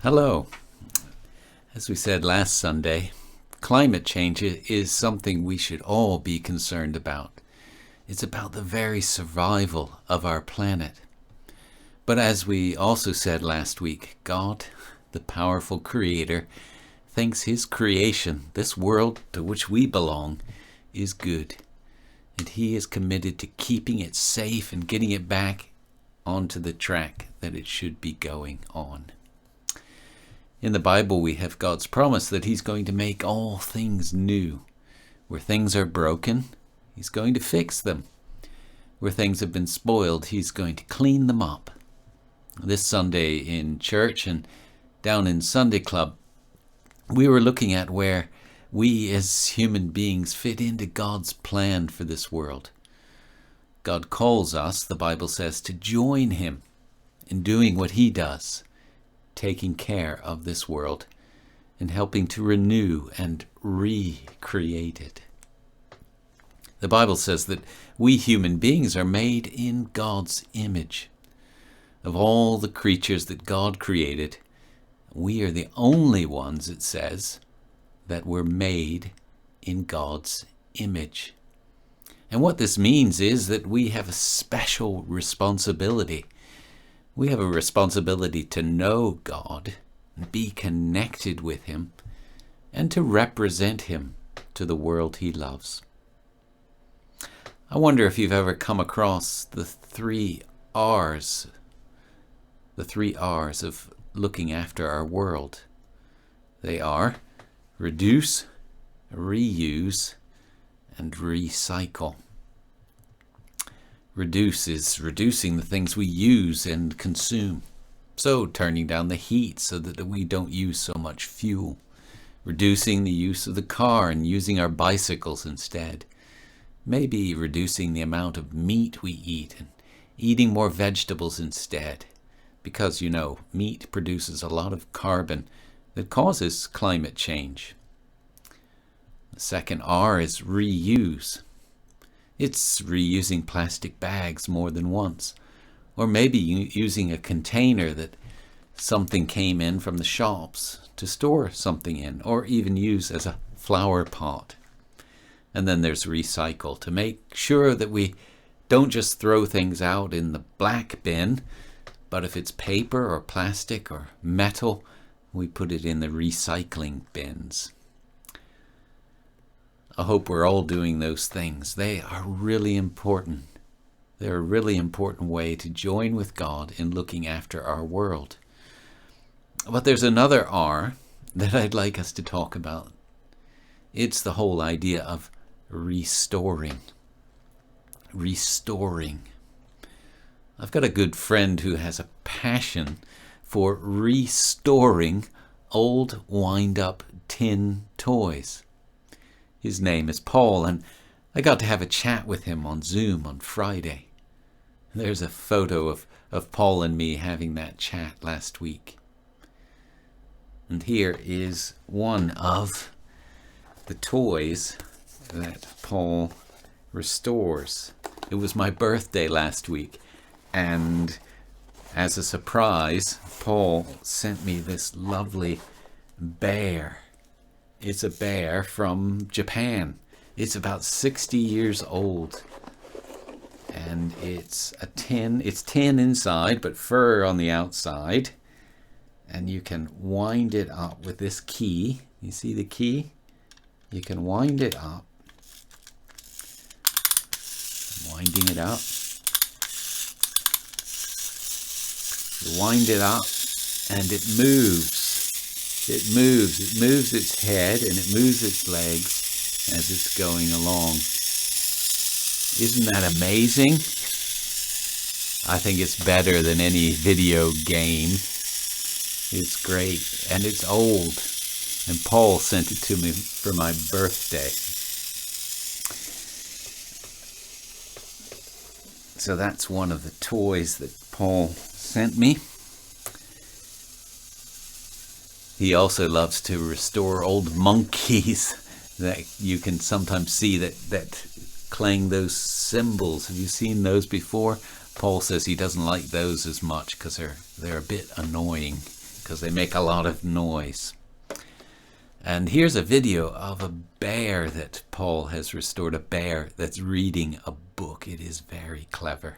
Hello. As we said last Sunday, climate change is something we should all be concerned about. It's about the very survival of our planet. But as we also said last week, God, the powerful creator, thinks his creation, this world to which we belong, is good. And he is committed to keeping it safe and getting it back onto the track that it should be going on. In the Bible, we have God's promise that he's going to make all things new. Where things are broken, he's going to fix them. Where things have been spoiled, he's going to clean them up. This Sunday in church and down in Sunday Club, we were looking at where we as human beings fit into God's plan for this world. God calls us, the Bible says, to join him in doing what he does, taking care of this world and helping to renew and recreate it. The Bible says that we human beings are made in God's image. Of all the creatures that God created, we are the only ones, it says, that were made in God's image. And what this means is that we have a special responsibility. We have a responsibility to know God, and be connected with him, and to represent him to the world he loves. I wonder if you've ever come across the three R's of looking after our world. They are reduce, reuse, and recycle. Reduce is reducing the things we use and consume. So turning down the heat so that we don't use so much fuel. Reducing the use of the car and using our bicycles instead. Maybe reducing the amount of meat we eat and eating more vegetables instead. Because, meat produces a lot of carbon that causes climate change. The second R is reuse. It's reusing plastic bags more than once. Or maybe using a container that something came in from the shops to store something in, or even use as a flower pot. And then there's recycle, to make sure that we don't just throw things out in the black bin, but if it's paper or plastic or metal, we put it in the recycling bins. I hope we're all doing those things. They are really important. They're a really important way to join with God in looking after our world. But there's another R that I'd like us to talk about. It's the whole idea of restoring. Restoring. I've got a good friend who has a passion for restoring old wind-up tin toys. His name is Paul, and I got to have a chat with him on Zoom on Friday. There's a photo of Paul and me having that chat last week. And here is one of the toys that Paul restores. It was my birthday last week, and as a surprise, Paul sent me this lovely bear. It's a bear from Japan. It's about 60 years old. And it's tin inside, but fur on the outside. And you can wind it up with this key. You see the key? You can wind it up. I'm winding it up. You wind it up and it moves. It moves its head and it moves its legs as it's going along. Isn't that amazing? I think it's better than any video game. It's great, and it's old. And Paul sent it to me for my birthday. So that's one of the toys that Paul sent me. He also loves to restore old monkeys that you can sometimes see that clang those cymbals. Have you seen those before? Paul says he doesn't like those as much because they're a bit annoying. because they make a lot of noise. And here's a video of a bear that Paul has restored, a bear that's reading a book. It is very clever.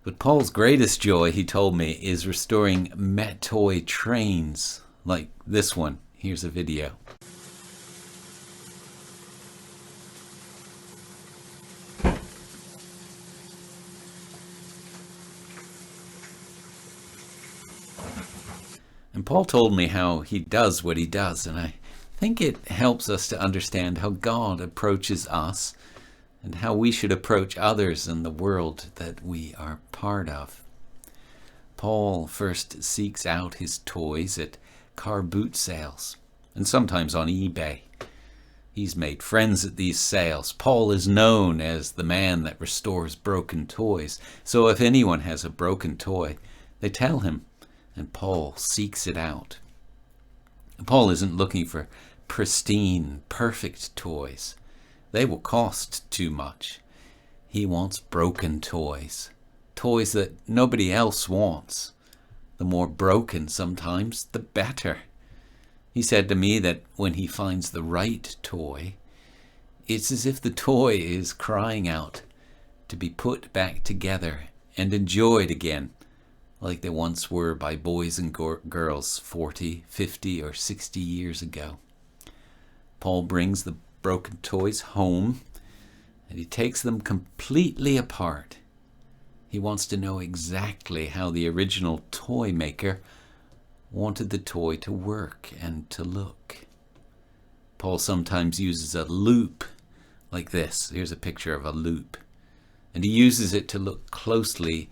But Paul's greatest joy, he told me, is restoring toy trains like this one. Here's a video. And Paul told me how he does what he does, and I think it helps us to understand how God approaches us and how we should approach others in the world that we are part of. Paul first seeks out his toys at car boot sales and sometimes on eBay. He's made friends at these sales. Paul is known as the man that restores broken toys. So if anyone has a broken toy, they tell him, and Paul seeks it out. Paul isn't looking for pristine, perfect toys. They will cost too much. He wants broken toys. Toys that nobody else wants. The more broken sometimes, the better. He said to me that when he finds the right toy, it's as if the toy is crying out to be put back together and enjoyed again, like they once were by boys and girls 40, 50, or 60 years ago. Paul brings the broken toys home, and he takes them completely apart. He wants to know exactly how the original toy maker wanted the toy to work and to look. Paul sometimes uses a loop like this. Here's a picture of a loop. And he uses it to look closely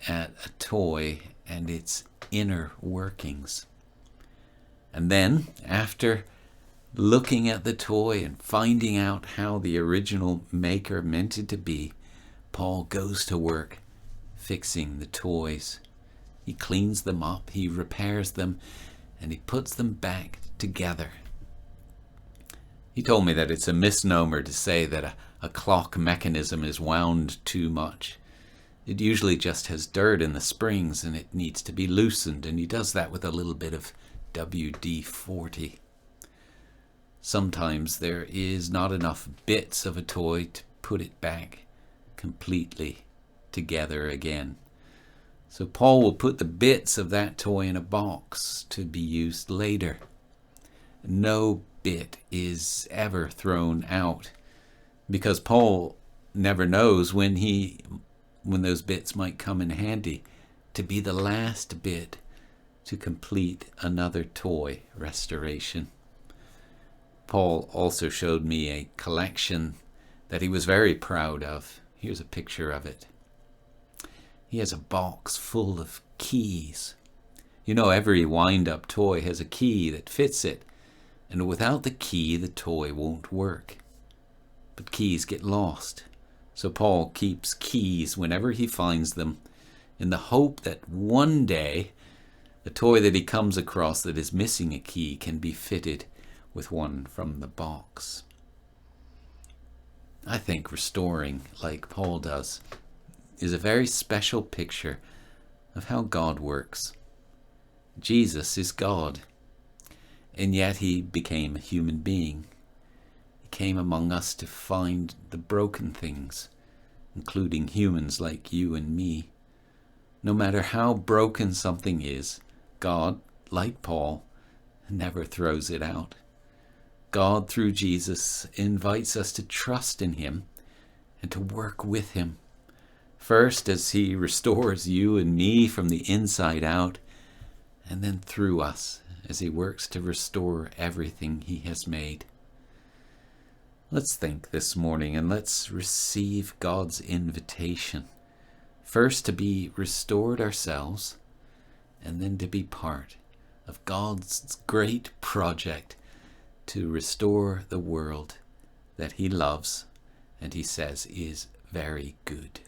at a toy and its inner workings. And then, after looking at the toy and finding out how the original maker meant it to be, Paul goes to work fixing the toys. He cleans them up, he repairs them, and he puts them back together. He told me that it's a misnomer to say that a clock mechanism is wound too much. It usually just has dirt in the springs and it needs to be loosened, and he does that with a little bit of WD-40. Sometimes there is not enough bits of a toy to put it back completely together again. So Paul will put the bits of that toy in a box to be used later. No bit is ever thrown out, because Paul never knows when those bits might come in handy to be the last bit to complete another toy restoration. Paul also showed me a collection that he was very proud of. Here's a picture of it. He has a box full of keys. You know, every wind-up toy has a key that fits it, and without the key, the toy won't work. But keys get lost, so Paul keeps keys whenever he finds them, in the hope that one day the toy that he comes across that is missing a key can be fitted with one from the box. I think restoring, like Paul does, is a very special picture of how God works. Jesus is God, and yet he became a human being. He came among us to find the broken things, including humans like you and me. No matter how broken something is, God, like Paul, never throws it out. God, through Jesus, invites us to trust in him and to work with him. First, as he restores you and me from the inside out, and then through us, as he works to restore everything he has made. Let's think this morning, and let's receive God's invitation. First, to be restored ourselves, and then to be part of God's great project to restore the world that he loves and he says is very good.